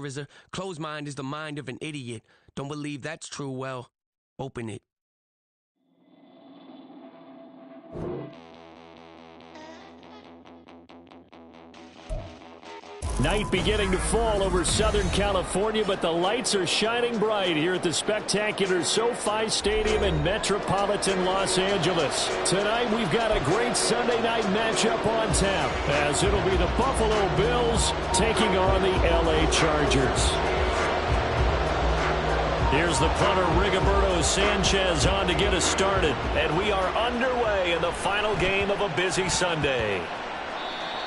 answer is a closed mind is the mind of an idiot. Don't believe that's true, well, open it. Night beginning to fall over Southern California, but the lights are shining bright here at the spectacular SoFi Stadium in metropolitan Los Angeles. Tonight we've got a great Sunday night matchup on tap, as it'll be the Buffalo Bills taking on the LA Chargers. Here's the punter, Rigoberto Sanchez, on to get us started, and we are underway in the final game of a busy Sunday.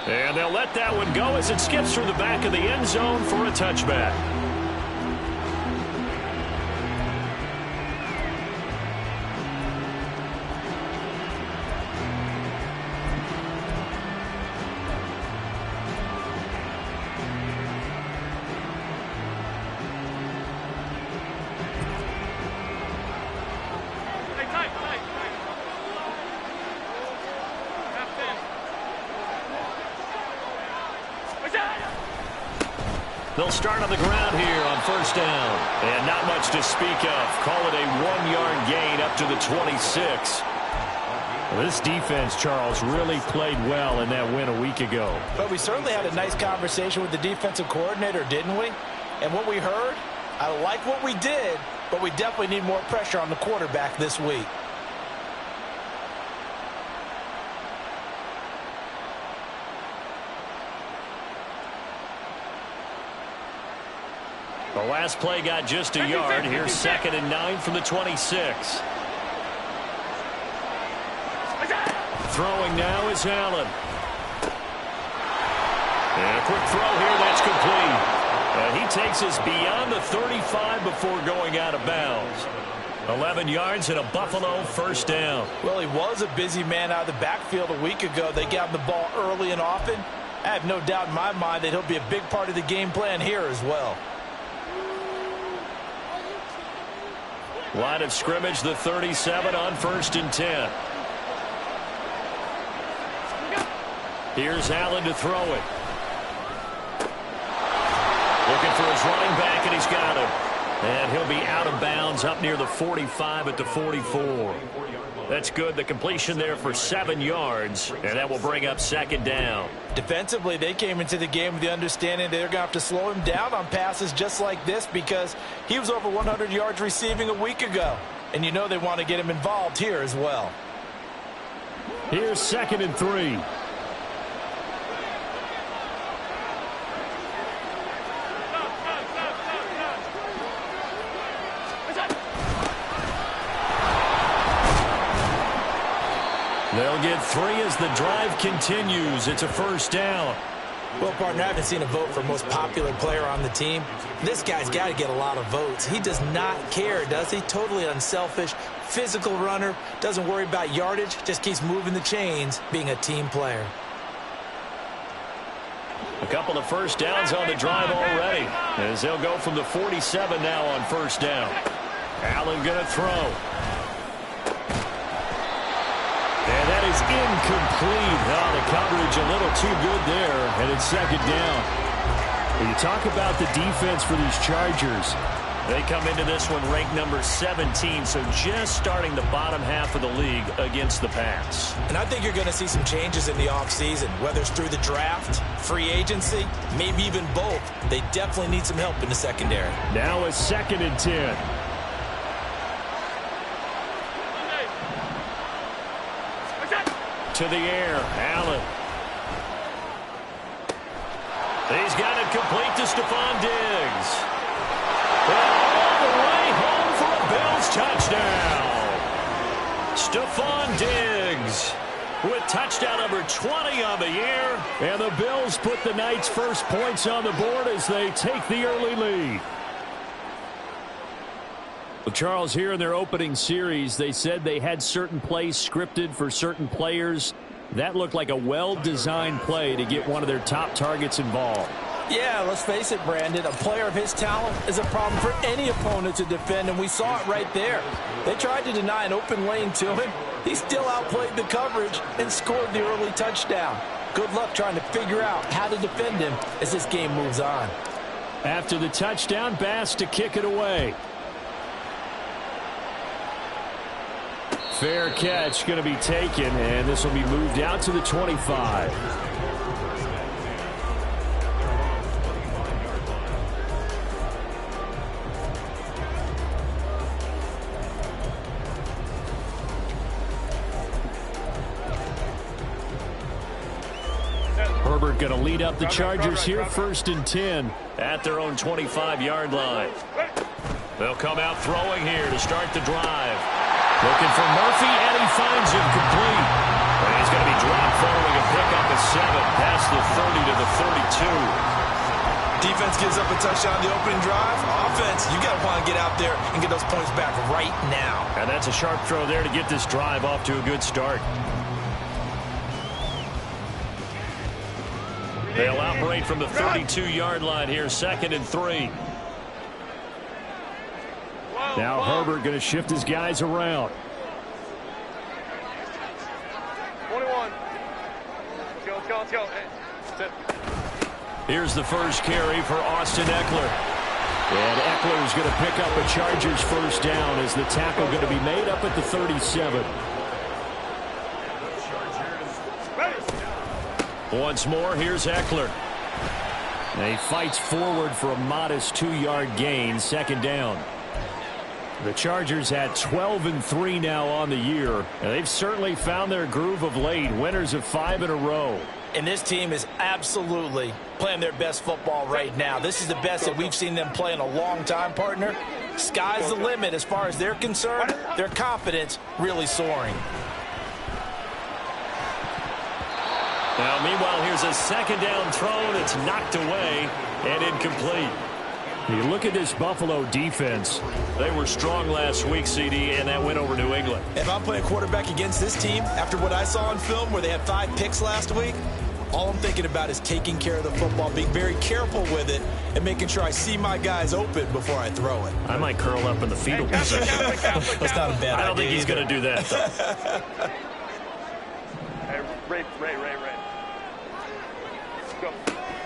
And they'll let that one go as it skips through the back of the end zone for a touchback. They'll start on the ground here on first down. And not much to speak of. Call it a 1-yard gain up to the 26. Well, this defense, Charles, really played well in that win a week ago. But we certainly had a nice conversation with the defensive coordinator, didn't we? And what we heard, I like what we did, but we definitely need more pressure on the quarterback this week. The last play got just a yard. Here's 2nd and 9 from the 26. Throwing now is Allen. And a quick throw here, that's complete. And he takes us beyond the 35 before going out of bounds. 11 yards and a Buffalo first down. Well, he was a busy man out of the backfield a week ago. They got him the ball early and often. I have no doubt in my mind that he'll be a big part of the game plan here as well. Line of scrimmage, the 37 on 1st and 10. Here's Allen to throw it. Looking for his running back, and he's got him. And he'll be out of bounds up near the 45 at the 44. That's good. The completion there for 7 yards, and that will bring up 2nd down. Defensively, they came into the game with the understanding they're going to have to slow him down on passes just like this because he was over 100 yards receiving a week ago. And you know they want to get him involved here as well. Here's 2nd and 3. They'll get 3 as the drive continues. It's a first down. Well, partner, I haven't seen a vote for most popular player on the team. This guy's got to get a lot of votes. He does not care, does he? Totally unselfish, physical runner, doesn't worry about yardage, just keeps moving the chains, being a team player. A couple of first downs on the drive already, as they'll go from the 47 now on first down. Allen going to throw. And that is incomplete. Oh, the coverage a little too good there, and it's 2nd down. When you talk about the defense for these Chargers, they come into this one ranked number 17, so just starting the bottom half of the league against the pass. And I think you're going to see some changes in the offseason, whether it's through the draft, free agency, maybe even both. They definitely need some help in the secondary. Now a 2nd and 10. To the air, Allen. He's got it complete to Stephon Diggs. All the way home for a Bills touchdown. Stephon Diggs with touchdown number 20 on the year. And the Bills put the Knights' first points on the board as they take the early lead. Well, Charles, here in their opening series, they said they had certain plays scripted for certain players. That looked like a well-designed play to get one of their top targets involved. Yeah, let's face it, Brandon. A player of his talent is a problem for any opponent to defend, and we saw it right there. They tried to deny an open lane to him. He still outplayed the coverage and scored the early touchdown. Good luck trying to figure out how to defend him as this game moves on. After the touchdown, Bass to kick it away. Fair catch going to be taken, and this will be moved out to the 25. Herbert going to lead up the Chargers here, 1st and 10 at their own 25-yard line. They'll come out throwing here to start the drive. Looking for Murphy, and he finds him complete. And he's going to be dropped following a pickup of 7 past the 30 to the 32. Defense gives up a touchdown on the opening drive. Offense, you got to want to get out there and get those points back right now. And that's a sharp throw there to get this drive off to a good start. They'll operate from the 32-yard line here, 2nd and 3. Now Herbert going to shift his guys around. 21. Let's go. Hey. Here's the first carry for Austin Eckler. And Eckler's going to pick up a Chargers first down as the tackle going to be made up at the 37. Once more, here's Eckler. And he fights forward for a modest 2-yard gain, 2nd down. The Chargers at 12-3 now on the year, and they've certainly found their groove of late, winners of 5 in a row. And this team is absolutely playing their best football right now. This is the best that we've seen them play in a long time, partner. Sky's the limit as far as they're concerned. Their confidence really soaring. Now, meanwhile, here's a 2nd down thrown. It's knocked away and incomplete. You look at this Buffalo defense. They were strong last week, CD, and that went over New England. If I'm playing quarterback against this team, after what I saw on film where they had 5 picks last week, all I'm thinking about is taking care of the football, being very careful with it, and making sure I see my guys open before I throw it. I might curl up in the fetal position. That's not a bad idea. I don't think he's going to do that, though. Hey, Ray. Go.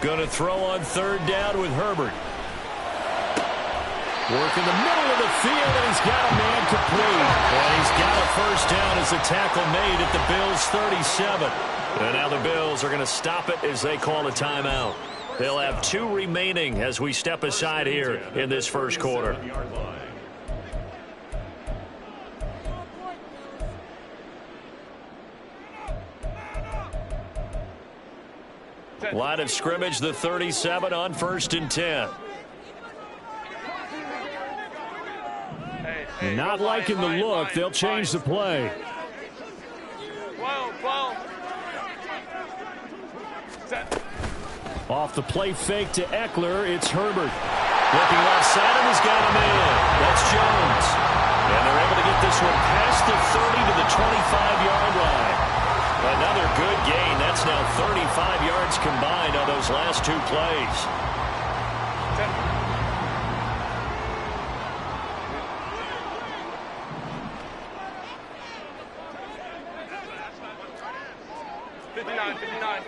Going to throw on 3rd down with Herbert. Work in the middle of the field, and he's got a man complete. And he's got a first down as the tackle made at the Bills' 37. And now the Bills are going to stop it as they call a timeout. They'll have 2 remaining as we step aside here in this first quarter. Line of scrimmage, the 37 on 1st and 10. Not liking the look. They'll change the play. 12. Set. Off the play fake to Eckler, it's Herbert. Looking left side, and he's got a man. That's Jones. And they're able to get this one past the 30 to the 25-yard line. Another good gain. That's now 35 yards combined on those last 2 plays. 59.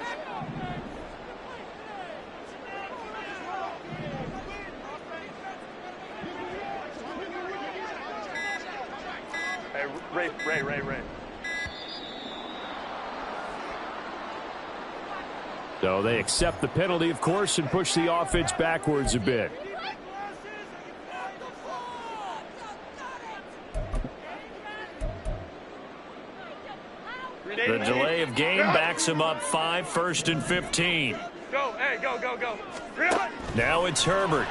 Hey, Ray. So they accept the penalty, of course, and push the offense backwards a bit. The delay of game backs him up 5, 1st and 15. Go. Now it's Herbert.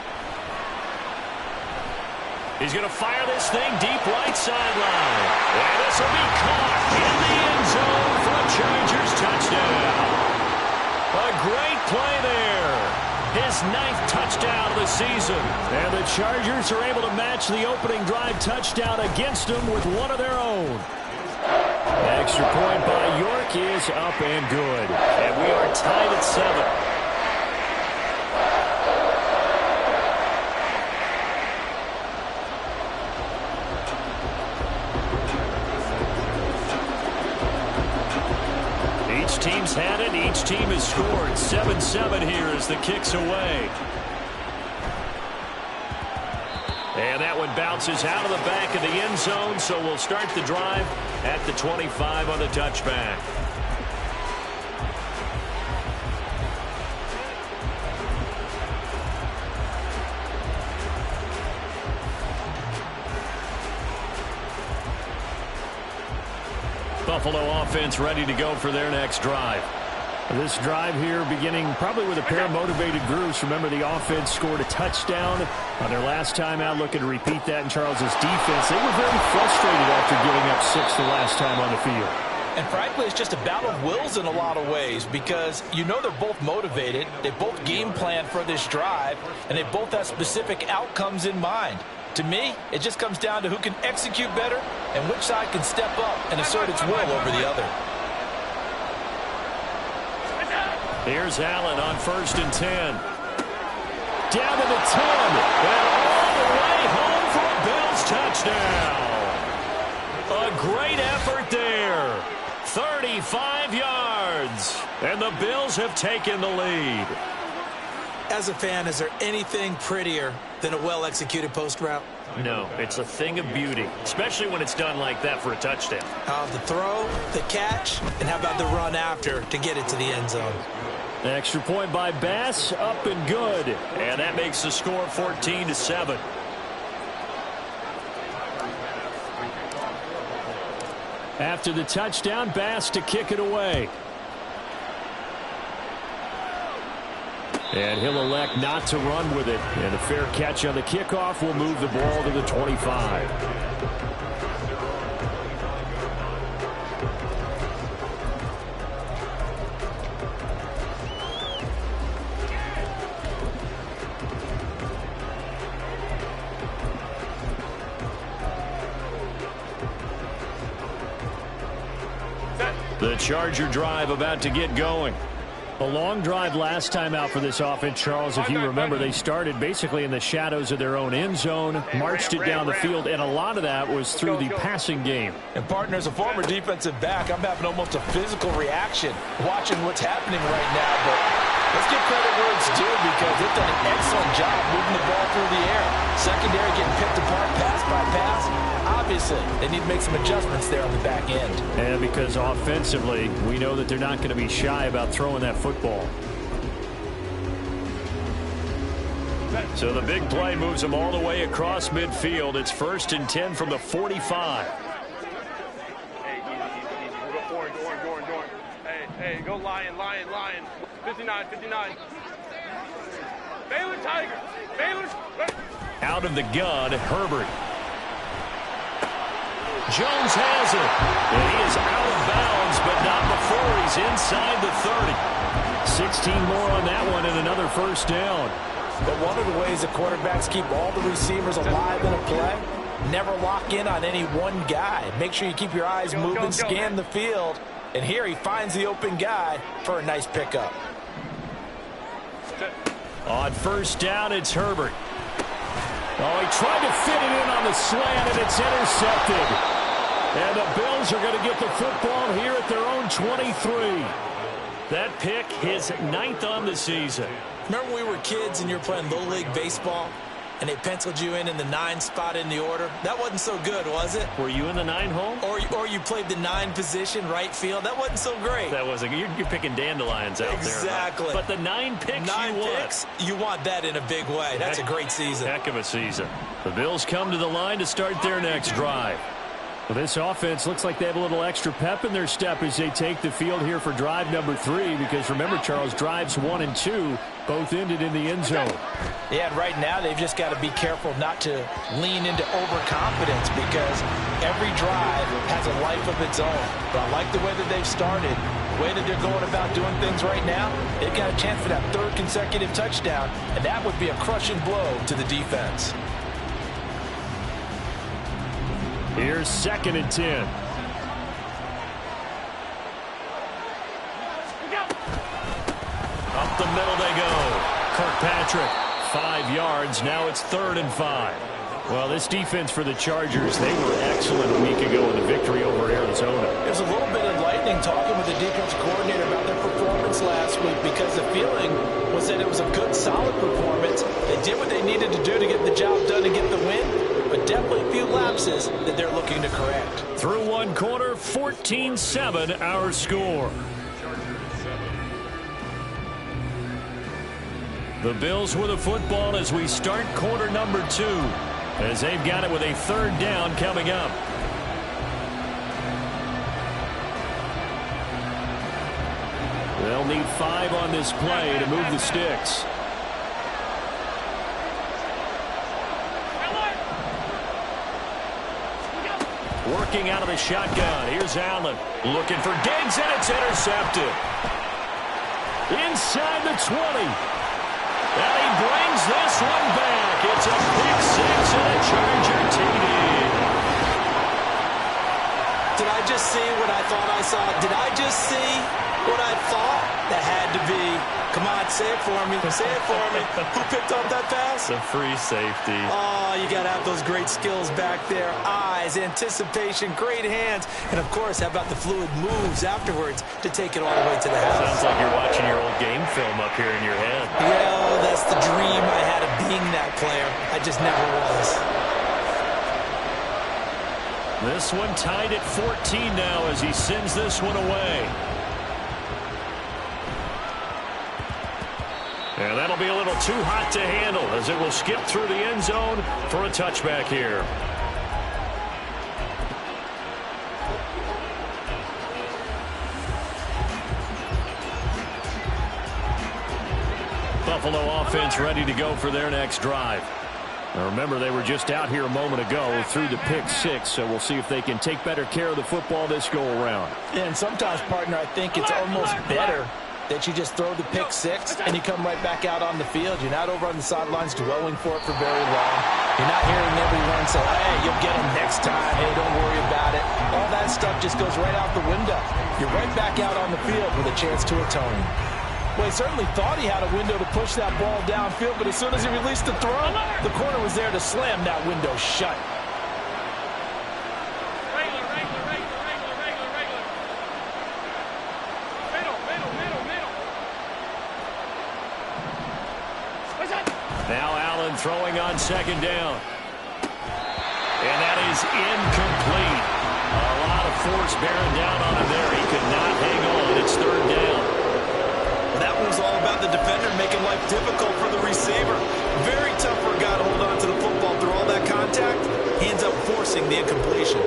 He's going to fire this thing deep right sideline. And this will be caught in the end zone for a Chargers touchdown. A great play there. His 9th touchdown of the season. And the Chargers are able to match the opening drive touchdown against them with one of their own. Extra point by York is up and good. And we are tied at 7. Each team's had it. Each team has scored. 7-7 here as the kick's away. And that one bounces out of the back of the end zone, so we'll start the drive at the 25 on the touchback. Buffalo offense ready to go for their next drive. This drive here beginning probably with a pair of motivated groups. Remember, the offense scored a touchdown on their last time out, looking to repeat that in Charles's defense. They were very frustrated after giving up 6 the last time on the field. And frankly, it's just a battle of wills in a lot of ways because you know they're both motivated, they both game plan for this drive, and they both have specific outcomes in mind. To me, it just comes down to who can execute better and which side can step up and assert its will over the other. Here's Allen on 1st and 10. Down to the 10. And all the way home for a Bills touchdown. A great effort there. 35 yards. And the Bills have taken the lead. As a fan, is there anything prettier than a well-executed post route? No, it's a thing of beauty, especially when it's done like that for a touchdown. The throw, the catch, and how about the run after to get it to the end zone? Extra point by Bass, up and good. And that makes the score 14-7. After the touchdown, Bass to kick it away. And he'll elect not to run with it. And a fair catch on the kickoff will move the ball to the 25. The Charger drive about to get going. A long drive last time out for this offense, Charles. If you remember, they started basically in the shadows of their own end zone, marched it down the field, and a lot of that was through the passing game. And, partner, as a former defensive back, I'm having almost a physical reaction watching what's happening right now. But let's give credit where it's due because they've done an excellent job moving the ball through the air. Secondary getting picked apart pass by pass. Obviously, they need to make some adjustments there on the back end. And because offensively, we know that they're not going to be shy about throwing that football. So the big play moves them all the way across midfield. It's 1st and 10 from the 45. Hey, easy. Orange. Hey, go Lion. 59. Baylor Tiger. Out of the gun, Herbert. Jones has it. And he is out of bounds, but not before he's inside the 30. 16 more on that one and another first down. But one of the ways the quarterbacks keep all the receivers alive in a play, never lock in on any one guy. Make sure you keep your eyes moving, scan the field. And here he finds the open guy for a nice pickup. On 1st down, it's Herbert. Oh, he tried to fit it in on the slant, and it's intercepted. And the Bills are going to get the football here at their own 23. That pick, his 9th on the season. Remember when we were kids and you were playing Little League Baseball, and they penciled you in the 9 spot in the order? That wasn't so good, was it? Were you in the 9 hole? Or you played the 9 position, right field? That wasn't so great. That wasn't. You're picking dandelions out exactly. there. Huh? But the 9 picks 9 you picks, you want that in a big way. That's a great season. Heck of a season. The Bills come to the line to start their next drive. Well, this offense looks like they have a little extra pep in their step as they take the field here for drive number 3 because remember, Charles, drives 1 and 2 both ended in the end zone. Yeah, and right now they've just got to be careful not to lean into overconfidence because every drive has a life of its own. But I like the way that they've started, the way that they're going about doing things right now. They've got a chance for that 3rd consecutive touchdown, and that would be a crushing blow to the defense. Here's 2nd and 10. Up the middle they go. Kirkpatrick, 5 yards. Now it's 3rd and 5. Well, this defense for the Chargers, they were excellent a week ago in the victory over Arizona. It was a little bit enlightening talking with the defense coordinator about their performance last week because the feeling was that it was a good, solid performance. They did what they needed to do to get the job done and get the win, lapses that they're looking to correct. Through one quarter, 14-7 our score. The Bills with the football as we start quarter number 2, as they've got it with a third down coming up. They'll need 5 on this play to move the sticks. Working out of the shotgun. Here's Allen. Looking for Diggs, and it's intercepted. Inside the 20. And he brings this one back. It's a pick 6 and a Charger TD. Did I just see what I thought I saw? Did I just see what I thought? That had to be. Come on, say it for me. Say it for me. Who picked up that pass? The free safety. Oh, you got to have those great skills back there. Eyes, anticipation, great hands. And, of course, how about the fluid moves afterwards to take it all the way to the house? Sounds like you're watching your old game film up here in your head. Yeah, that's the dream I had of being that player. I just never was. This one tied at 14 now as he sends this one away. And that'll be a little too hot to handle as it will skip through the end zone for a touchback here. Buffalo offense ready to go for their next drive. Now remember, they were just out here a moment ago through the pick 6, so we'll see if they can take better care of the football this go-around. Yeah, and sometimes, partner, I think it's almost better that you just throw the pick 6 and you come right back out on the field. You're not over on the sidelines dwelling for it for very long. You're not hearing everyone say, hey, you'll get them next time. Hey, don't worry about it. All that stuff just goes right out the window. You're right back out on the field with a chance to atone. Well, he certainly thought he had a window to push that ball downfield, but as soon as he released the throw, the corner was there to slam that window shut. Now Allen throwing on second down. And that is incomplete. A lot of force bearing down on him there. He could not hang on. It's third down. Well, that one was all about the defender making life difficult for the receiver. Very tough for a guy to hold on to the football through all that contact. He ends up forcing the incompletion.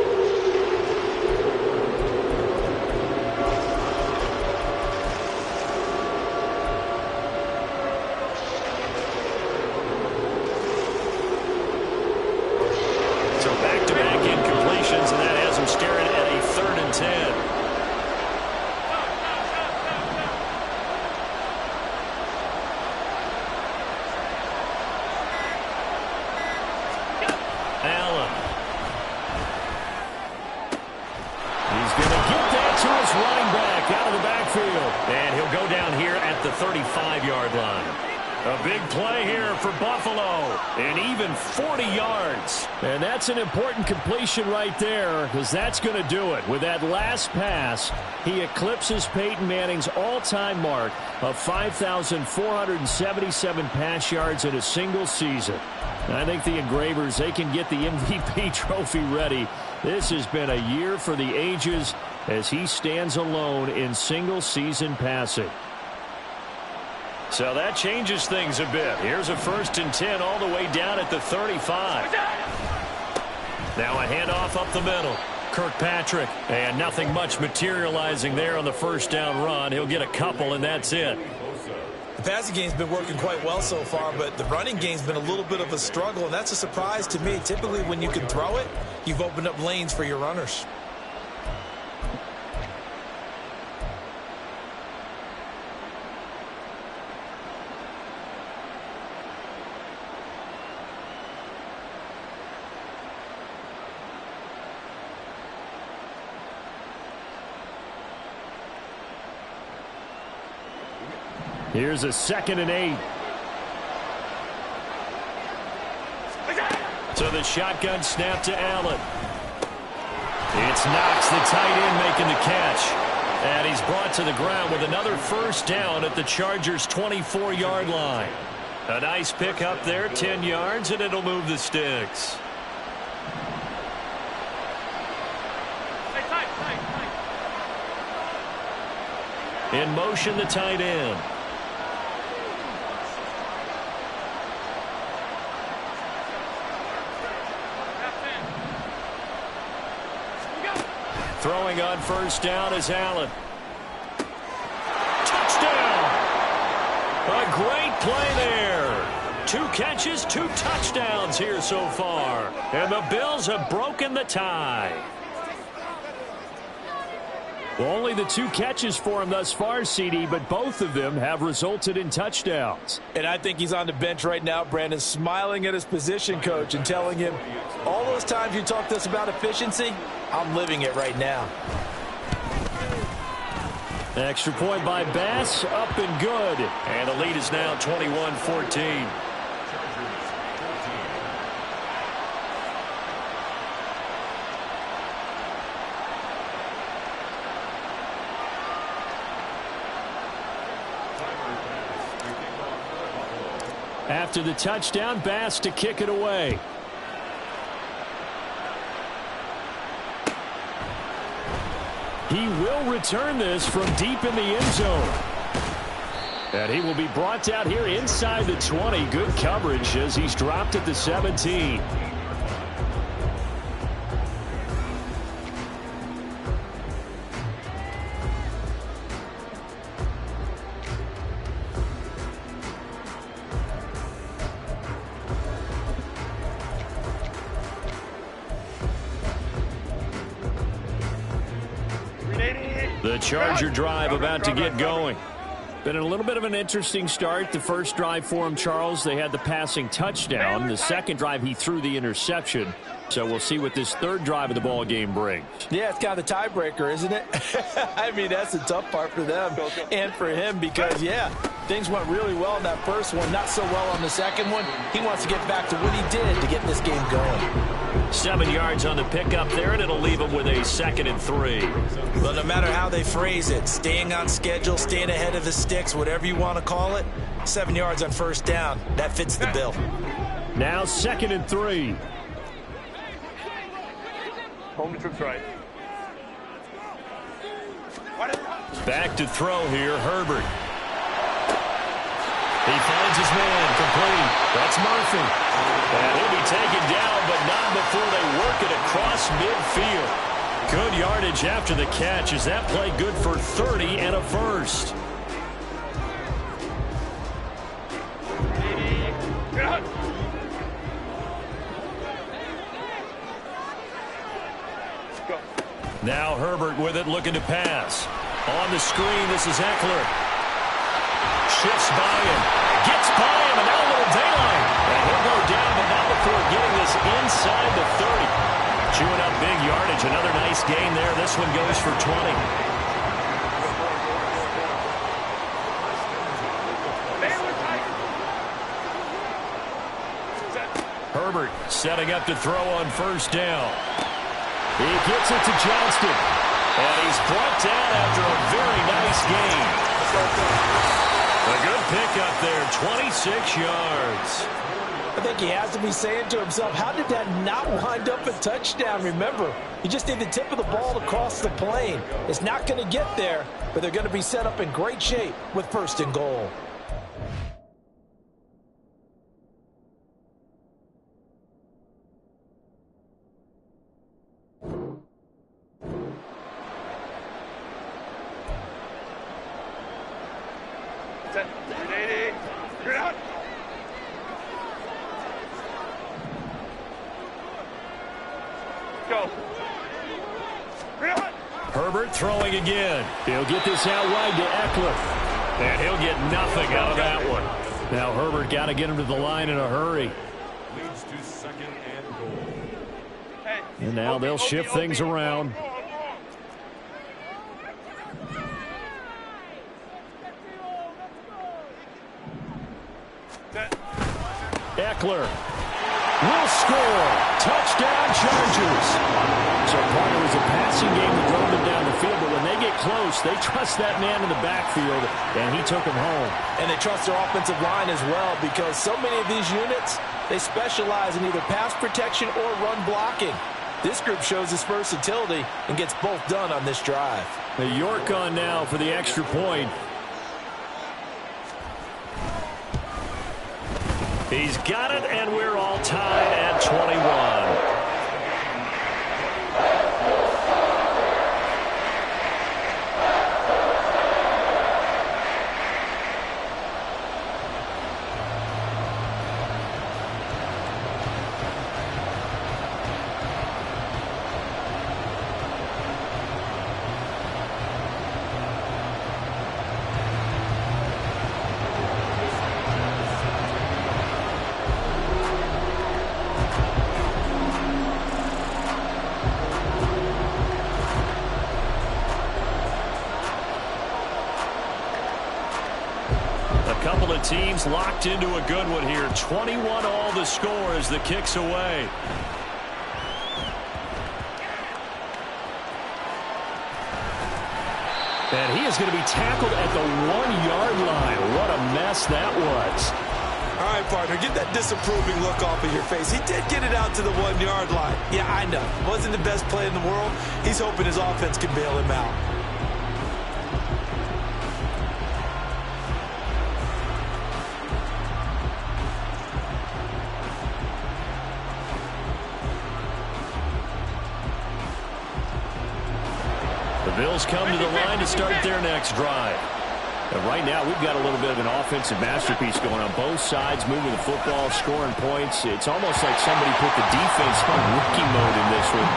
And he'll go down here at the 35-yard line. A big play here for Buffalo, and even 40 yards. And that's an important completion right there, because that's going to do it. With that last pass, he eclipses Peyton Manning's all-time mark of 5,477 pass yards in a single season. And I think the Engravers, they can get the MVP trophy ready. This has been a year for the ages as he stands alone in single-season passing. So that changes things a bit. Here's a 1st and 10 all the way down at the 35. Now a handoff up the middle. Kirkpatrick, and nothing much materializing there on the first down run. He'll get a couple, and that's it. The passing game's been working quite well so far, but the running game's been a little bit of a struggle, and that's a surprise to me. Typically, when you can throw it, you've opened up lanes for your runners. Here's a 2nd and 8. So the shotgun snap to Allen. It's Knox, the tight end, making the catch. And he's brought to the ground with another first down at the Chargers' 24-yard line. A nice pick up there, 10 yards, and it'll move the sticks. In motion, the tight end. Throwing on first down is Allen. Touchdown! A great play there. 2 catches, 2 touchdowns here so far. And the Bills have broken the tie. Well, only the 2 catches for him thus far, CD, but both of them have resulted in touchdowns. And I think he's on the bench right now, Brandon, smiling at his position coach and telling him, all those times you talked to us about efficiency, I'm living it right now. Extra point by Bass, up and good. And the lead is now 21-14. After the touchdown, Bass to kick it away. He will return this from deep in the end zone. And he will be brought out here inside the 20. Good coverage as he's dropped at the 17. The Charger drive about to get going. Been a little bit of an interesting start. The first drive for him, Charles, they had the passing touchdown. The second drive, he threw the interception. So we'll see what this third drive of the ball game brings. Yeah, it's kind of the tiebreaker, isn't it? I mean, that's the tough part for them and for him because, yeah, things went really well in that first one, not so well on the second one. He wants to get back to what he did to get this game going. 7 yards on the pickup there, and it'll leave him with a 2nd and 3. Well, no matter how they phrase it, staying on schedule, staying ahead of the sticks, whatever you want to call it, 7 yards on first down, that fits the bill. Now 2nd and 3. Home to troops right. Back to throw here, Herbert. He finds his man, complete. That's Murphy. And he'll be taken down, but not before they work it across midfield. Good yardage after the catch. Is that play good for 30 and a first? Now Herbert with it, looking to pass. On the screen, this is Eckler. Shifts by him. Gets by him, and now a little daylight. And he'll go down, but not before getting this inside the 30. Chewing up big yardage. Another nice gain there. This one goes for 20. Herbert setting up to throw on first down. He gets it to Johnston. And he's brought down after a very nice gain. A good pickup there, 26 yards. I think he has to be saying to himself, how did that not wind up a touchdown? Remember, you just need the tip of the ball to cross the plane. It's not going to get there, but they're going to be set up in great shape with 1st and goal. Herbert throwing again. He'll get this out wide to Eckler. And he'll get nothing out of that one. Now Herbert got to get him to the line in a hurry. Leads to 2nd and goal. And now they'll shift things around. Eckler will score. Touchdown, Chargers. So part of it was a passing game that drove them down the field, but when they get close, they trust that man in the backfield, and he took him home. And they trust their offensive line as well because so many of these units, they specialize in either pass protection or run blocking. This group shows its versatility and gets both done on this drive. The York on now for the extra point. He's got it, and we're all tied at 21. Couple of teams locked into a good one here. 21 all the score as the kick's away. And he is going to be tackled at the 1-yard line. What a mess that was. All right, partner, get that disapproving look off of your face. He did get it out to the 1-yard line. Yeah, I know. Wasn't the best play in the world. He's hoping his offense can bail him out. Bills come to the line to start their next drive. And right now, we've got a little bit of an offensive masterpiece going on both sides, moving the football, scoring points. It's almost like somebody put the defense on rookie mode in this one.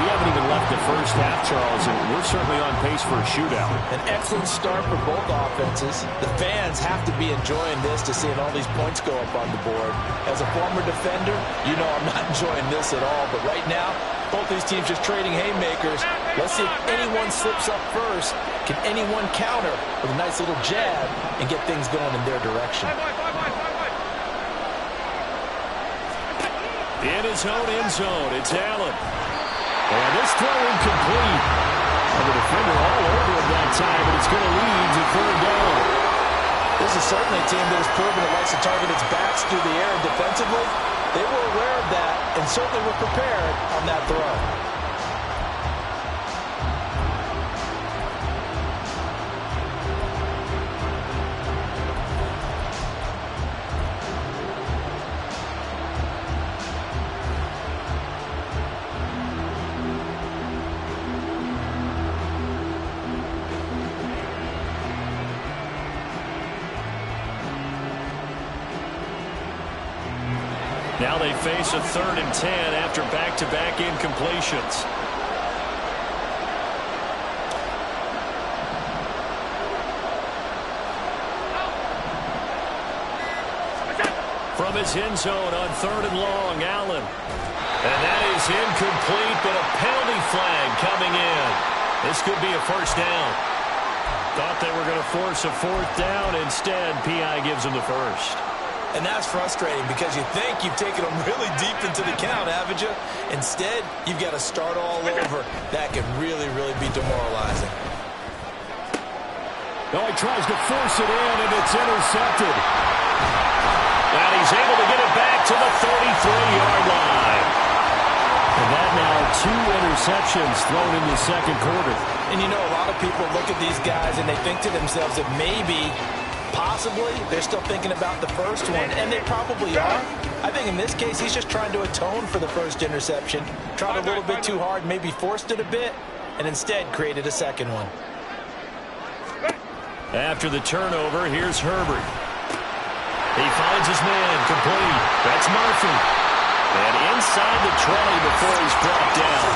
We haven't even left the first half, Charles, and we're certainly on pace for a shootout. An excellent start for both offenses. The fans have to be enjoying this to seeing all these points go up on the board. As a former defender, you know I'm not enjoying this at all. But right now, both these teams just trading haymakers. Let's see if anyone slips up first. Can anyone counter with a nice little jab and get things going in their direction? In his own end zone, it's Allen. And this throw incomplete. And the defender all over him that time, but it's going to lead to 4th down. This is certainly a team that has proven it likes to target its backs through the air and defensively. They were aware of that and certainly were prepared on that throw. Now they face a 3rd and 10 after back-to-back incompletions. From his end zone on 3rd and long, Allen. And that is incomplete, but a penalty flag coming in. This could be a 1st down. Thought they were going to force a 4th down. Instead, P.I. gives them the 1st. And that's frustrating because you think you've taken them really deep into the count, haven't you? Instead, you've got to start all over. That can really, really be demoralizing. Oh, he tries to force it in, and it's intercepted. And he's able to get it back to the 33-yard line. And that now 2 interceptions thrown in the 2nd quarter. And you know, a lot of people look at these guys and they think to themselves that maybe, possibly, they're still thinking about the first one, and they probably are. I think in this case, he's just trying to atone for the first interception. Tried a little bit too hard, maybe forced it a bit, and instead created a 2nd one. After the turnover, here's Herbert. He finds his man, complete. That's Murphy. And inside the 20 before he's brought down.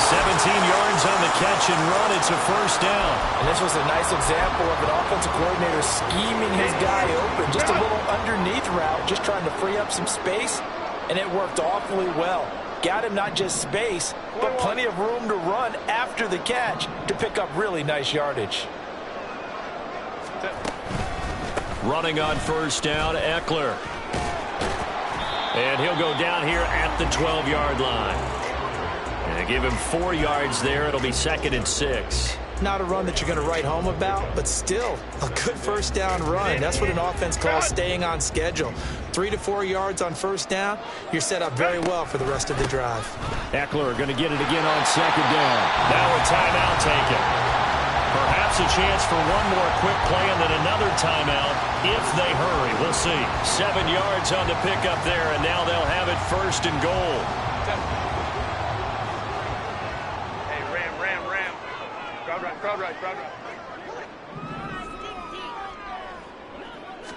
17 yards on the catch and run. It's a 1st down. And this was a nice example of an offensive coordinator scheming his guy open. Just a little underneath route, just trying to free up some space, and it worked awfully well. Got him not just space, but plenty of room to run after the catch to pick up really nice yardage. Running on 1st down, Eckler. And he'll go down here at the 12-yard line. And give him 4 yards there. It'll be 2nd and 6. Not a run that you're going to write home about, but still a good 1st down run. That's what an offense calls staying on schedule. 3 to 4 yards on first down, you're set up very well for the rest of the drive. Eckler going to get it again on second down. Now a timeout taken. Perhaps a chance for one more quick play and then another timeout if they hurry. We'll see. 7 yards on the pickup there, and now they'll have it first and goal. Hey, ram. Crowd right.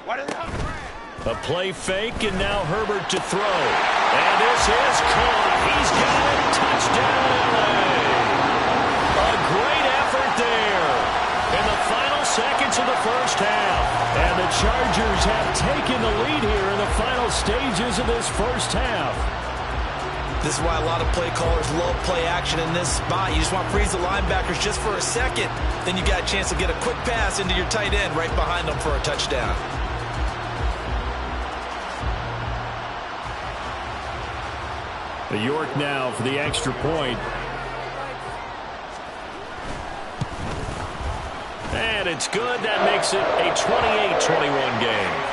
What is up? A play fake, and now Herbert to throw. And this is caught. He's got it. Touchdown, LA. A great effort there in the final seconds of the first half. And the Chargers have taken the lead here in the final stages of this first half. This is why a lot of play callers love play action in this spot. You just want to freeze the linebackers just for a second. Then you got a chance to get a quick pass into your tight end right behind them for a touchdown. The York now for the extra point. And it's good. That makes it a 28-21 game.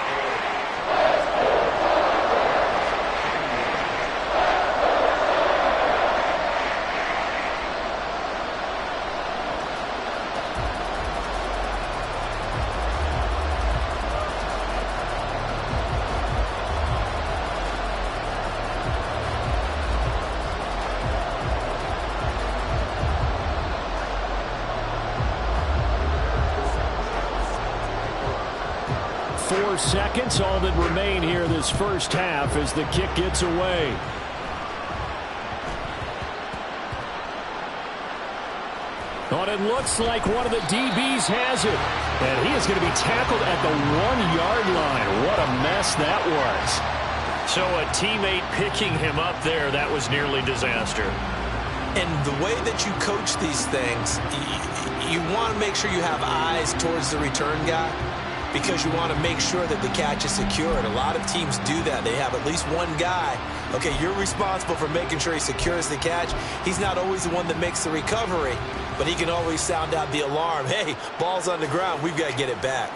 Seconds, all that remain here this first half as the kick gets away. Oh, it looks like one of the DBs has it. And he is going to be tackled at the 1-yard line. What a mess that was. So a teammate picking him up there, that was nearly disaster. And the way that you coach these things, you want to make sure you have eyes towards the return guy, because you want to make sure that the catch is secured. A lot of teams do that. They have at least one guy. Okay, you're responsible for making sure he secures the catch. He's not always the one that makes the recovery, but he can always sound out the alarm. Hey, ball's on the ground. We've got to get it back.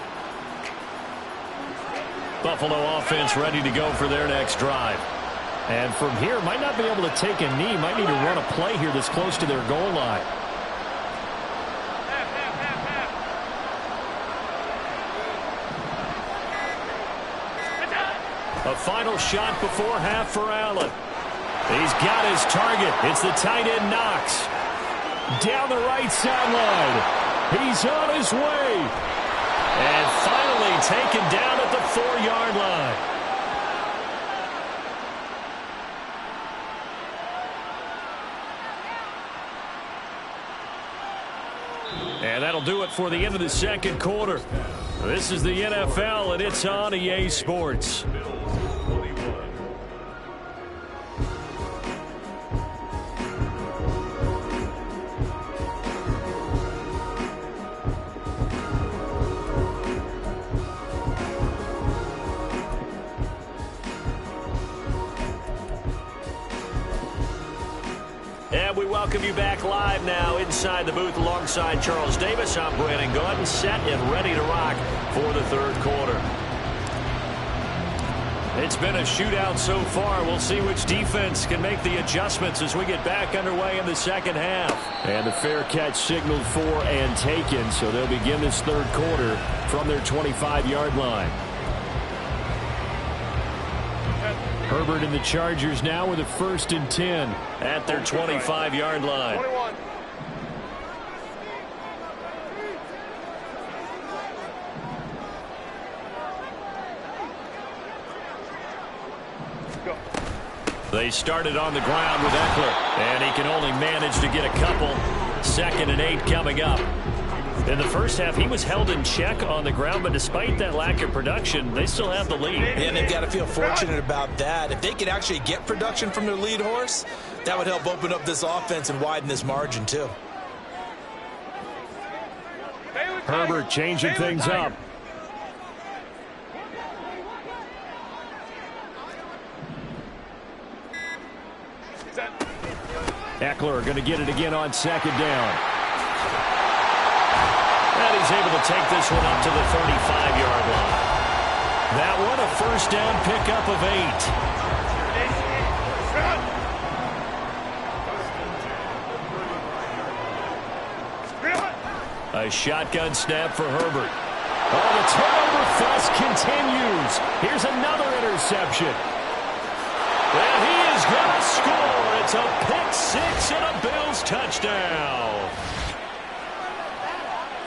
Buffalo offense ready to go for their next drive. And from here, might not be able to take a knee. Might need to run a play here that's close to their goal line. A final shot before half for Allen. He's got his target. It's the tight end Knox. Down the right sideline. He's on his way. And finally taken down at the 4-yard line. And that'll do it for the end of the second quarter. This is the NFL, and it's on EA Sports. And we welcome you back live now inside the booth alongside Charles Davis. I'm Brandon Gordon, set and ready to rock for the third quarter. It's been a shootout so far. We'll see which defense can make the adjustments as we get back underway in the second half. And the fair catch signaled for and taken, so they'll begin this third quarter from their 25-yard line. Herbert and the Chargers now with a 1st and 10 at their 25-yard line. 21. Go. They started on the ground with Eckler, and he can only manage to get a couple. 2nd and 8 coming up. In the first half, he was held in check on the ground, but despite that lack of production, they still have the lead. And they've got to feel fortunate about that. If they could actually get production from their lead horse, that would help open up this offense and widen this margin, too. Herbert changing things up. Eckler going to get it again on 2nd down. And he's able to take this one up to the 35-yard line. That one a first down pickup of 8. A shotgun snap for Herbert. Oh, the turnover fuss continues. Here's another interception. And he is going to score. It's a pick six and a Bills touchdown.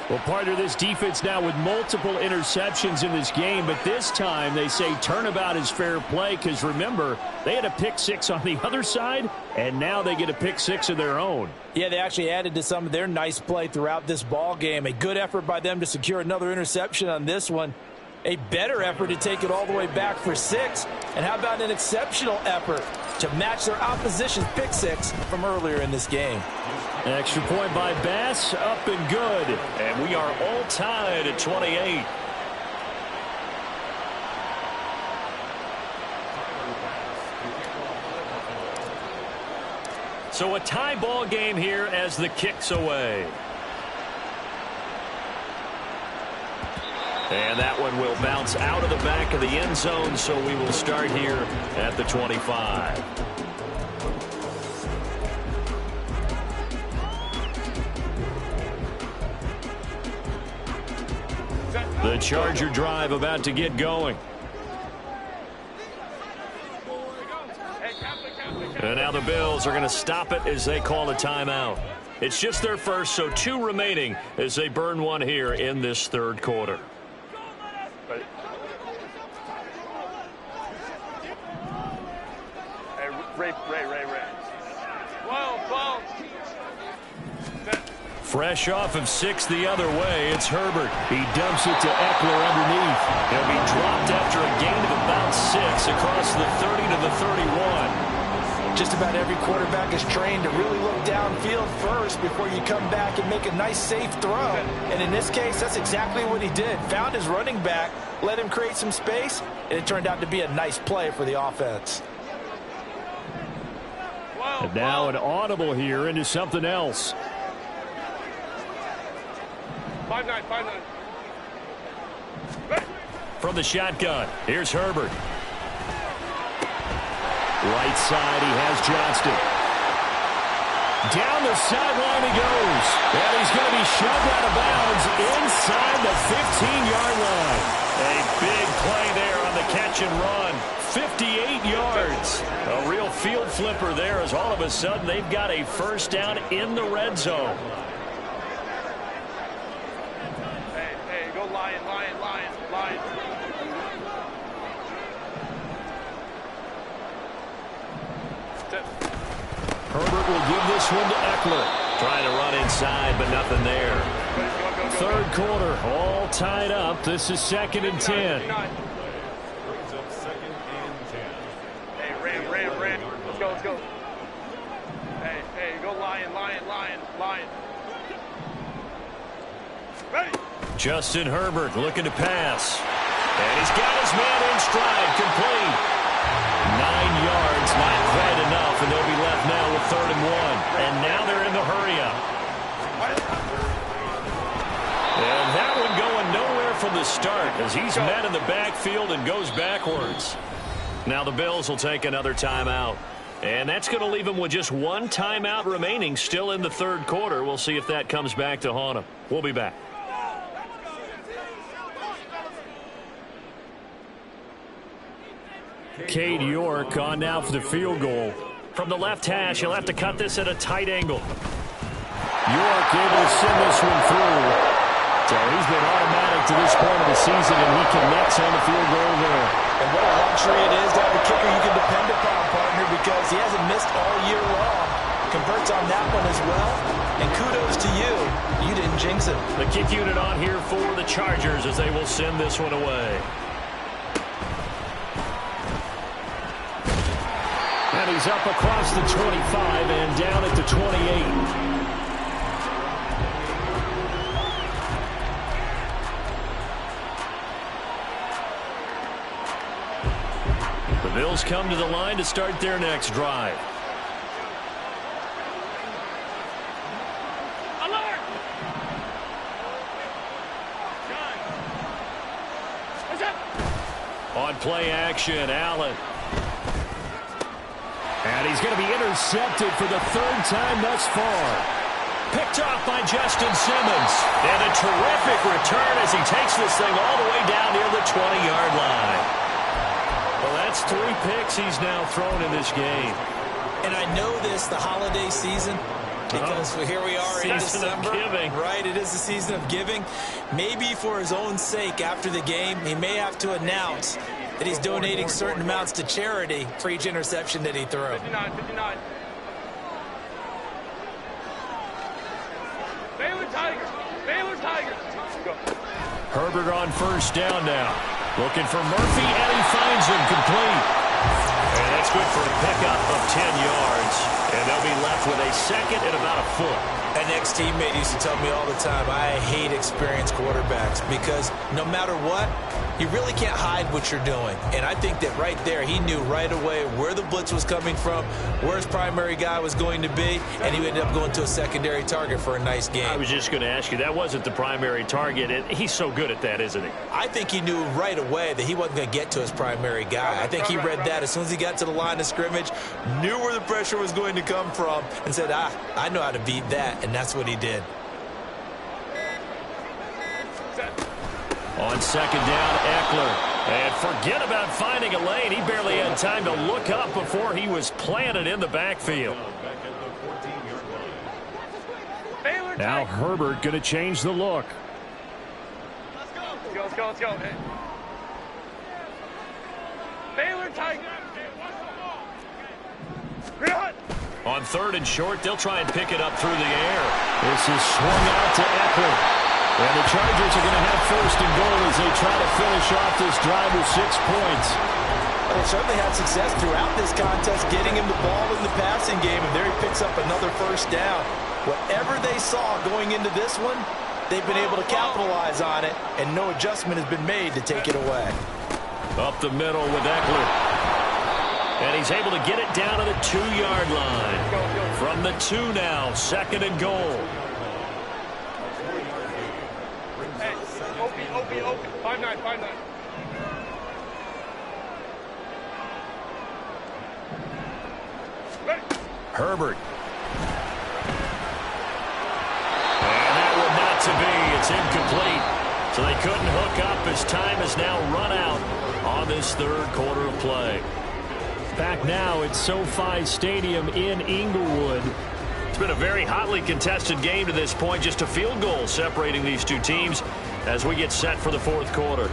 Well, partner, this defense now with multiple interceptions in this game, but this time they say turnabout is fair play because, remember, they had a pick six on the other side, and now they get a pick six of their own. Yeah, they actually added to some of their nice play throughout this ball game. A good effort by them to secure another interception on this one. A better effort to take it all the way back for 6. And how about an exceptional effort to match their opposition's pick six from earlier in this game? An extra point by Bass, up and good. And we are all tied at 28. So a tie ball game here as the kick's away. And that one will bounce out of the back of the end zone, so we will start here at the 25. The Charger drive about to get going. And now the Bills are going to stop it as they call a timeout. It's just their first, so 2 remaining as they burn one here in this third quarter. Ray. Whoa. Fresh off of 6 the other way, it's Herbert. He dumps it to Eckler underneath. He'll be dropped after a gain of about 6 across the 30 to the 31. Just about every quarterback is trained to really look downfield first before you come back and make a nice, safe throw. And in this case, that's exactly what he did. Found his running back, let him create some space, and it turned out to be a nice play for the offense. And now an audible here into something else. 5-9. From the shotgun, here's Herbert. Right side, he has Johnston. Down the sideline he goes. And he's going to be shoved out of bounds inside the 15-yard line. A big play there on the catch and run. 58 yards. A real field flipper there as all of a sudden they've got a first down in the red zone. Hey, go Lion. Herbert will give this one to Eckler. Trying to run inside, but nothing there. Go. Third quarter, all tied up. This is 2nd and 10. Brings up 2nd and 10. Hey, Ram. Let's go. Hey, go Lion. Ready. Justin Herbert looking to pass. And he's got his man in stride, complete. 9 yards, not quite enough, and they'll be left now with 3rd and 1. And now they're in the hurry-up. And that one going nowhere from the start as he's met in the backfield and goes backwards. Now the Bills will take another timeout. And that's going to leave them with just 1 timeout remaining still in the third quarter. We'll see if that comes back to haunt them. We'll be back. Cade York on now for the field goal. From the left hash, he'll have to cut this at a tight angle. York able to send this one through. So he's been automatic to this point of the season, and he connects on the field goal there. And what a luxury it is to have a kicker you can depend upon, partner, because he hasn't missed all year long. Converts on that one as well. And kudos to you. You didn't jinx it. The kick unit on here for the Chargers as they will send this one away. And he's up across the 25 and down at the 28. The Bills come to the line to start their next drive. Alert! What's up? On play action, Allen. And he's going to be intercepted for the third time thus far. Picked off by Justin Simmons. And a terrific return as he takes this thing all the way down near the 20-yard line. Well, that's 3 picks he's now thrown in this game. And I know this, the holiday season, because here we are in December. Right, it is the season of giving. Maybe for his own sake after the game, he may have to announce that he's donating certain amounts to charity for each interception that he threw. 59. Baylor Tigers. Baylor Tigers. Go. Herbert on first down now. Looking for Murphy, and he finds him complete. And that's good for a pickup of 10 yards. And they'll be left with a second and about a foot. An ex-teammate used to tell me all the time, I hate experienced quarterbacks because no matter what, you really can't hide what you're doing. And I think that right there, he knew right away where the blitz was coming from, where his primary guy was going to be, and he ended up going to a secondary target for a nice game. I was just going to ask you, that wasn't the primary target. He's so good at that, isn't he? I think he knew right away that he wasn't going to get to his primary guy. I think he read that as soon as he got to the line of scrimmage, knew where the pressure was going to come from, and said, I know how to beat that, and that's what he did. On second down, Eckler. And forget about finding a lane. He barely had time to look up before he was planted in the backfield. Now Herbert going to change the look. Let's go. Hey. Baylor Tigers. On third and short, they'll try and pick it up through the air. This is swung out to Eckler. And the Chargers are going to have first and goal as they try to finish off this drive with 6 points. Well, they certainly had success throughout this contest, getting him the ball in the passing game, and there he picks up another first down. Whatever they saw going into this one, they've been able to capitalize on it, and no adjustment has been made to take it away. Up the middle with Eckler. And he's able to get it down to the 2-yard line. From the 2 now, second and goal. Open. 5-9. Herbert. And that one not to be. It's incomplete. So they couldn't hook up as time has now run out on this third quarter of play. Back now at SoFi Stadium in Inglewood. It's been a very hotly contested game to this point. Just a field goal separating these two teams as we get set for the fourth quarter.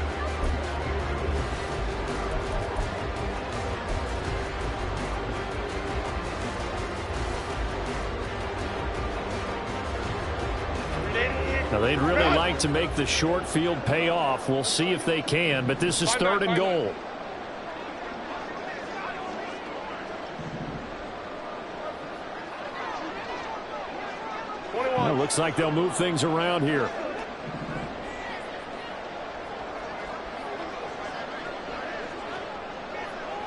Now they'd really like to make the short field pay off. We'll see if they can, but this is third and goal. Well, looks like they'll move things around here.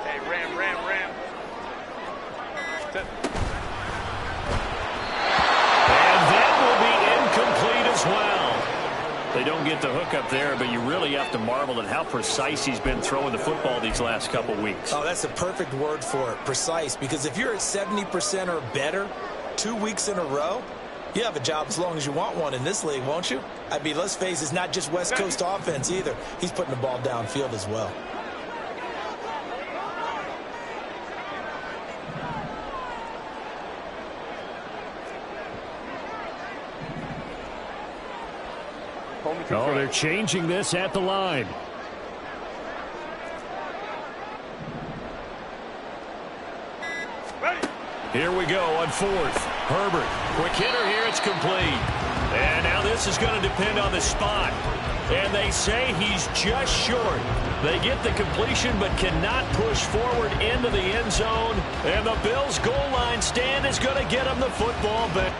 Hey, ram. And that will be incomplete as well. They don't get the hook up there, but you really have to marvel at how precise he's been throwing the football these last couple weeks. Oh, that's the perfect word for it, precise, because if you're at 70% or better 2 weeks in a row, you have a job as long as you want one in this league, won't you? I mean, let's face it, it's not just West Coast offense either. He's putting the ball downfield as well. Oh, they're changing this at the line. Here we go on fourth. Herbert, quick hitter here, it's complete. And now this is going to depend on the spot. And they say he's just short. They get the completion but cannot push forward into the end zone. And the Bills' goal line stand is going to get him the football back.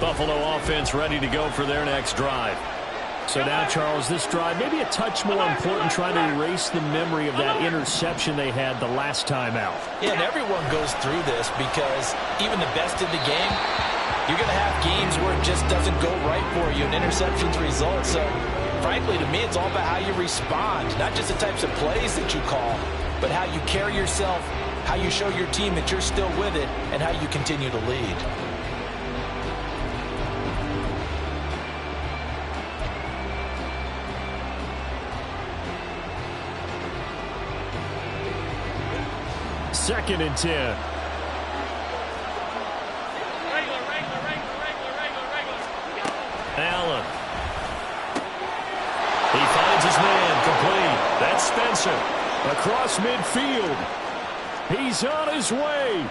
Buffalo offense ready to go for their next drive. So now, Charles, this drive maybe a touch more important, trying to erase the memory of that interception they had the last time out. Yeah, and everyone goes through this because even the best in the game, you're going to have games where it just doesn't go right for you and interceptions result. So, frankly, to me, it's all about how you respond, not just the types of plays that you call, but how you carry yourself, how you show your team that you're still with it, and how you continue to lead. Second and 10. Allen. He finds his man complete. That's Spencer. Across midfield. He's on his way.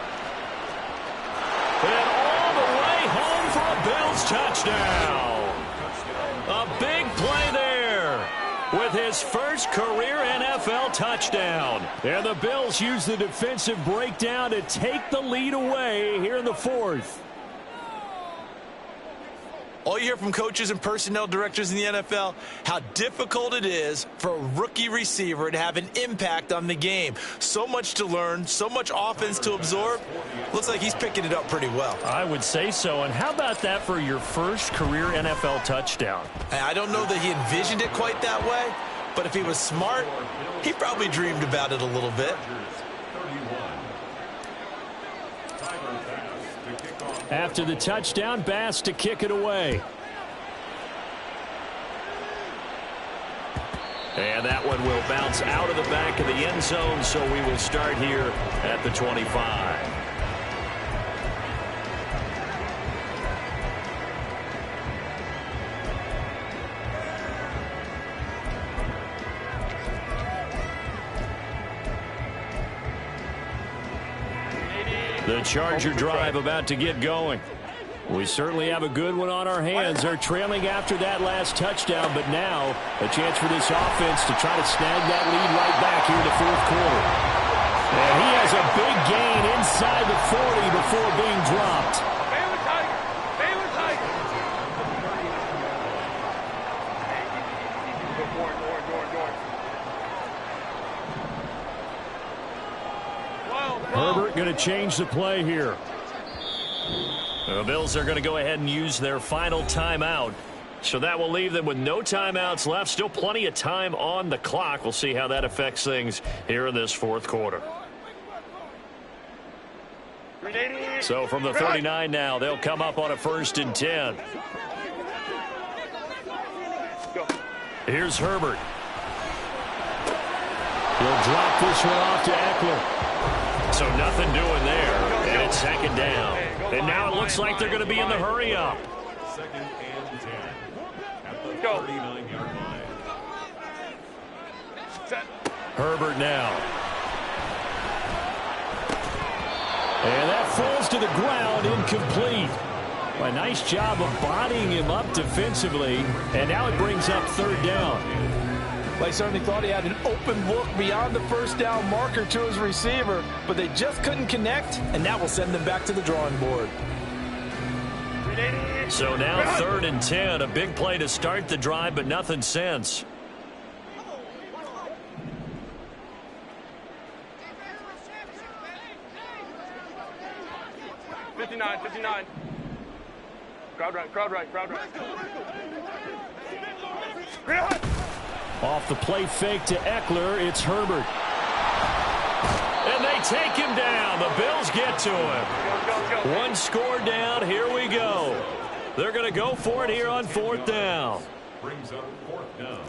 And all the way home for a Bills touchdown. A big play there with his first career NFL touchdown. And the Bills use the defensive breakdown to take the lead away here in the fourth. All you hear from coaches and personnel directors in the NFL, how difficult it is for a rookie receiver to have an impact on the game. So much to learn, so much offense to absorb. Looks like he's picking it up pretty well. I would say so. And how about that for your first career NFL touchdown? I don't know that he envisioned it quite that way, but if he was smart, he probably dreamed about it a little bit. After the touchdown, Bass to kick it away. And that one will bounce out of the back of the end zone, so we will start here at the 25. The Charger drive about to get going. We certainly have a good one on our hands. They're trailing after that last touchdown, but now a chance for this offense to try to snag that lead right back here in the fourth quarter. And he has a big gain inside the 40 before being dropped. Baylor Tiger! Baylor Tiger! Go for it, Herbert going to change the play here. The Bills are going to go ahead and use their final timeout. So that will leave them with no timeouts left. Still plenty of time on the clock. We'll see how that affects things here in this fourth quarter. So from the 39 now, they'll come up on a 1st and 10. Here's Herbert. He'll drop this one off to Eckler. So nothing doing there, and it's 2nd down. And now it looks like they're going to be in the hurry up. 2nd and 10 at the 39-yard line. Herbert now. And that falls to the ground, incomplete. A nice job of bodying him up defensively, and now it brings up 3rd down. They certainly thought he had an open look beyond the 1st down marker to his receiver, but they just couldn't connect, and that will send them back to the drawing board. So now 3rd and 10, a big play to start the drive, but nothing since. '59. Crowd right. Off the play fake to Eckler, it's Herbert. And they take him down. The Bills get to him. One score down. Here we go. They're going to go for it here on 4th down. Brings up 4th down.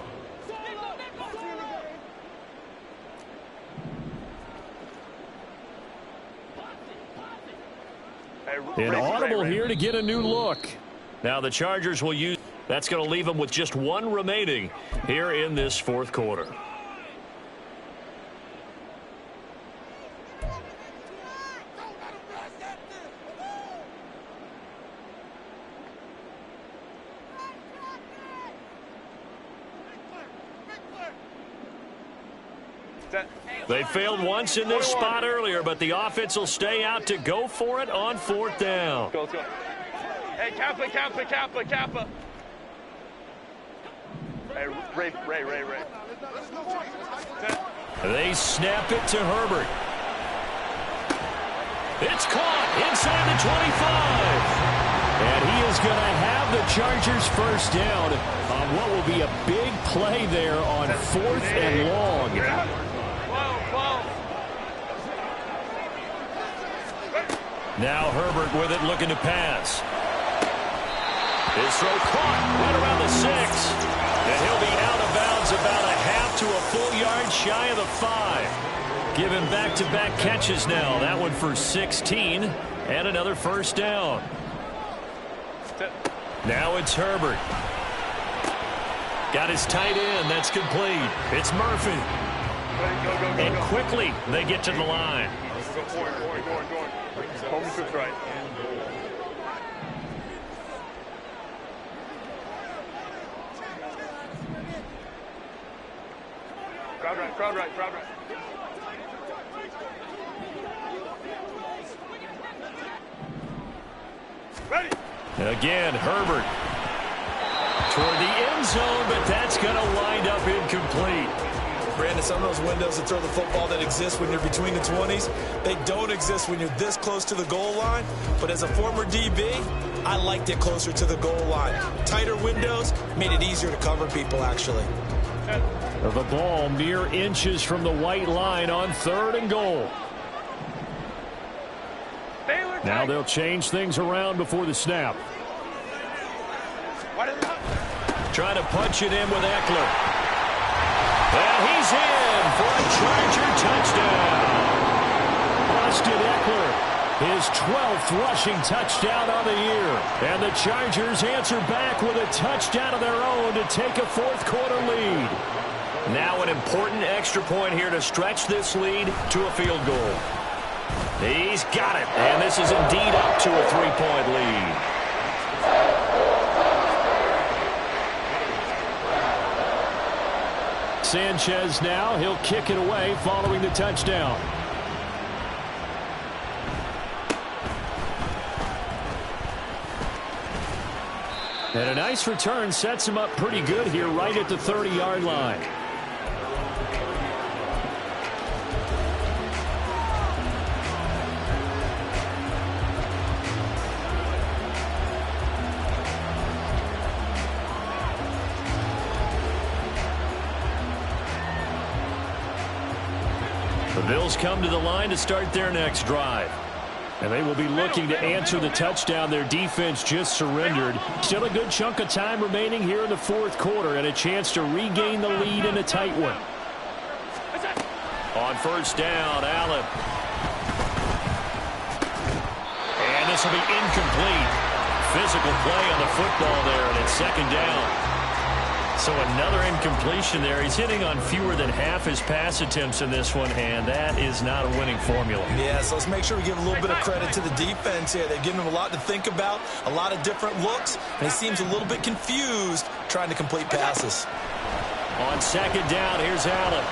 An audible here to get a new look. Now the Chargers will use. That's going to leave them with just one remaining here in this fourth quarter. They failed once in this spot earlier, but the offense will stay out to go for it on 4th down. Let's go. Hey, Kappa. Hey, Ray. They snap it to Herbert. It's caught inside the 25. And he is going to have the Chargers first down on what will be a big play there on 4th and long. Now Herbert with it, looking to pass. His throw caught right around the 6. And he'll be out of bounds about a half to a full yard shy of the 5. Give him back-to-back catches now. That one for 16 and another first down. Now it's Herbert. Got his tight end. That's complete. It's Murphy. And quickly they get to the line. Go on. Hold me to the right. Crowd right. Ready. Again, Herbert toward the end zone, but that's going to wind up incomplete. Brandon, some of those windows to throw the football that exist when you're between the 20s, they don't exist when you're this close to the goal line. But as a former DB, I liked it closer to the goal line. Tighter windows made it easier to cover people, actually. The ball mere inches from the white line on 3rd and goal. Now they'll change things around before the snap. Trying to punch it in with Eckler. And he's in for a Charger touchdown. Austin Eckler, his 12th rushing touchdown on the year. And the Chargers answer back with a touchdown of their own to take a 4th quarter lead. Now an important extra point here to stretch this lead to a field goal. He's got it, and this is indeed up to a 3-point lead. Sanchez now, he'll kick it away following the touchdown. And a nice return sets him up pretty good here right at the 30-yard line. The Bills come to the line to start their next drive. And they will be looking to answer the touchdown their defense just surrendered. Still a good chunk of time remaining here in the 4th quarter and a chance to regain the lead in a tight one. On first down, Allen. And this will be incomplete. Physical play on the football there, and it's 2nd down. So another incompletion there. He's hitting on fewer than half his pass attempts in this one, and that is not a winning formula. Yeah, so let's make sure we give a little bit of credit to the defense here. They've given him a lot to think about, a lot of different looks, and he seems a little bit confused trying to complete passes. On 2nd down, here's Allen.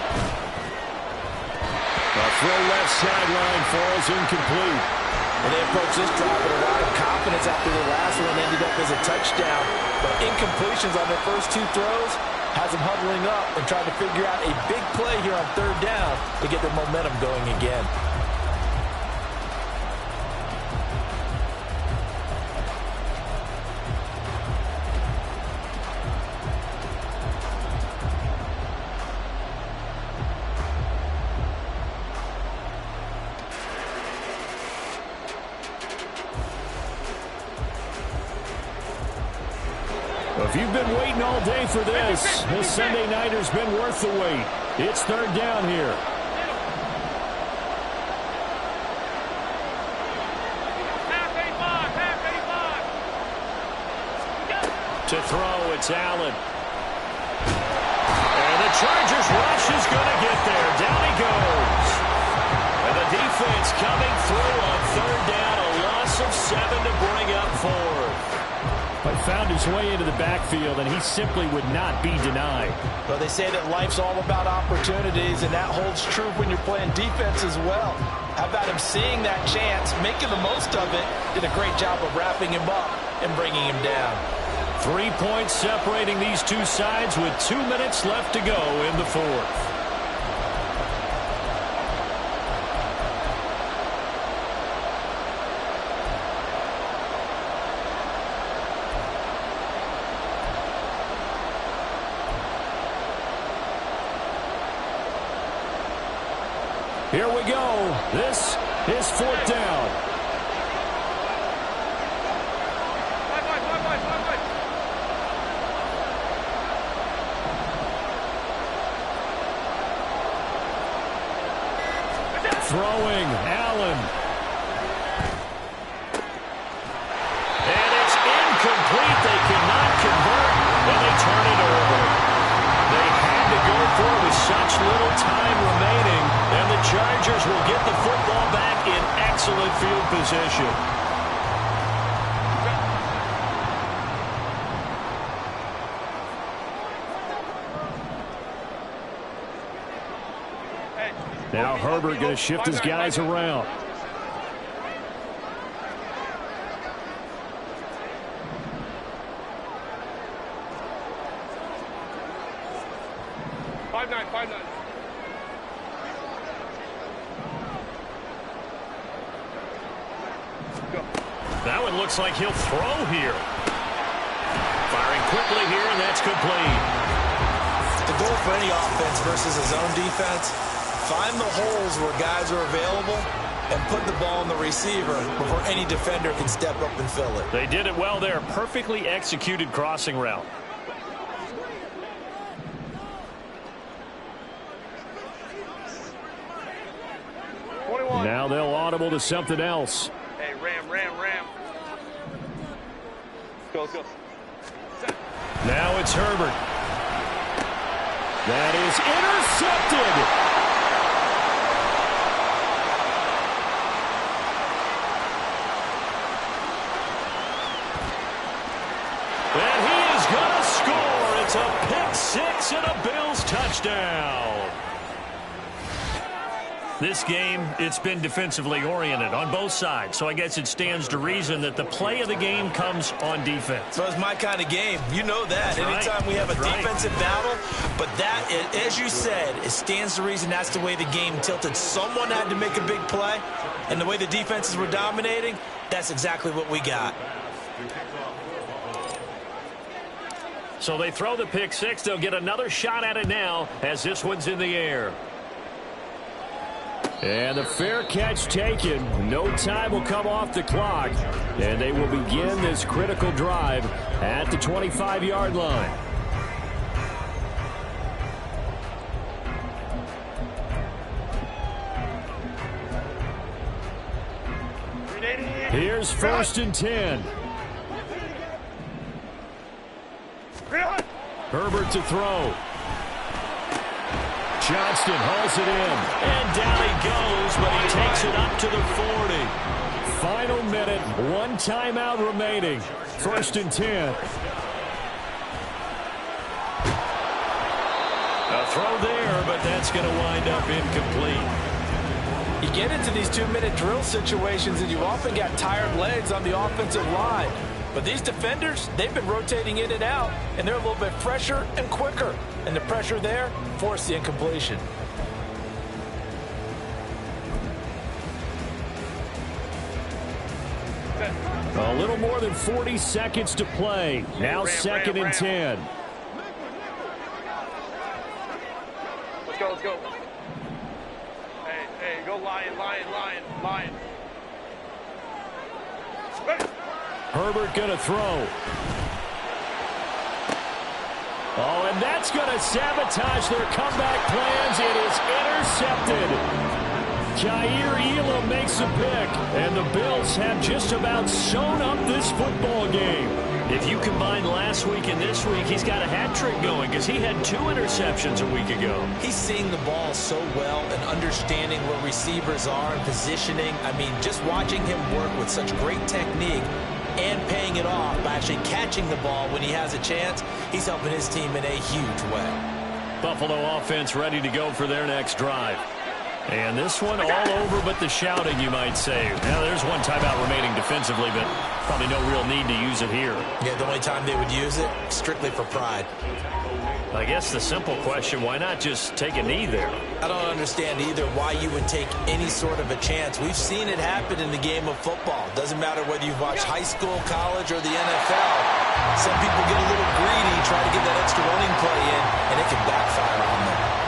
The throw left sideline falls incomplete. And they approach this drive with a lot of confidence after the last one ended up as a touchdown. But incompletions on their first 2 throws has them huddling up and trying to figure out a big play here on 3rd down to get their momentum going again. If you've been waiting all day for this Sunday nighter's been worth the wait. It's 3rd down here. To throw, it's Allen. And the Chargers rush is going to get there. Down he goes. And the defense coming through on 3rd down. A loss of 7 to bring up 4th. But found his way into the backfield, and he simply would not be denied. Well, they say that life's all about opportunities, and that holds true when you're playing defense as well. How about him seeing that chance, making the most of it, did a great job of wrapping him up and bringing him down. 3 points separating these two sides with 2 minutes left to go in the fourth. Here we go. This is fourth down. Throwing, Allen. And it's incomplete. They cannot convert, and they turn it over. They had to go for it with such little time remaining, and the Chargers will get the football back in excellent field position. Now Herbert going to shift his guys around. That one looks like he'll throw here. Firing quickly here, and that's complete. The goal for any offense versus a zone defense, find the holes where guys are available and put the ball on the receiver before any defender can step up and fill it. They did it well there. Perfectly executed crossing route. Now they'll audible to something else. Hey, ram. Go. Now it's Herbert. That is intercepted. And he is going to score. It's a pick six and a Bills touchdown. This game, it's been defensively oriented on both sides, so I guess it stands to reason that the play of the game comes on defense. So it's my kind of game. You know that. That's Anytime right. we have a That's defensive battle, but that, as you said, it stands to reason that's the way the game tilted. Someone had to make a big play, and the way the defenses were dominating, that's exactly what we got. So they throw the pick six. They'll get another shot at it now as this one's in the air. And the fair catch taken. No time will come off the clock. And they will begin this critical drive at the 25-yard line. Here's 1st and 10. Herbert to throw. Johnston hauls it in. And down he goes, but he takes it up to the 40. Final minute, 1 timeout remaining. 1st and 10. A throw there, but that's going to wind up incomplete. You get into these 2-minute drill situations, and you often got tired legs on the offensive line. But these defenders, they've been rotating in and out, and they're a little bit fresher and quicker. And the pressure there forced the incompletion. A little more than 40 seconds to play. Now 2nd and 10. Let's go. Hey, go lion. Herbert going to throw. Oh, and that's going to sabotage their comeback plans. It is intercepted. Jair Elam makes a pick, and the Bills have just about sewn up this football game. If you combine last week and this week, he's got a hat trick going because he had 2 interceptions a week ago. He's seeing the ball so well and understanding where receivers are and positioning. I mean, just watching him work with such great technique and paying it off by actually catching the ball when he has a chance, he's helping his team in a huge way. Buffalo offense ready to go for their next drive. And this one all over but the shouting, you might say. Now, there's one timeout remaining defensively, but probably no real need to use it here. Yeah, the only time they would use it, strictly for pride. I guess the simple question, why not just take a knee there? I don't understand either why you would take any sort of a chance. We've seen it happen in the game of football. Doesn't matter whether you've watched high school, college, or the NFL. Some people get a little greedy, try to get that extra running play in, and it can backfire on them.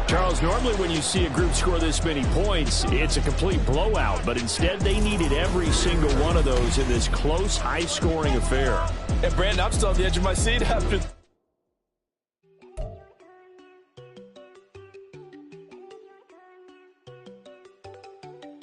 Charles, normally when you see a group score this many points, it's a complete blowout. But instead, they needed every single one of those in this close, high-scoring affair. And, Brandon, I'm still on the edge of my seat after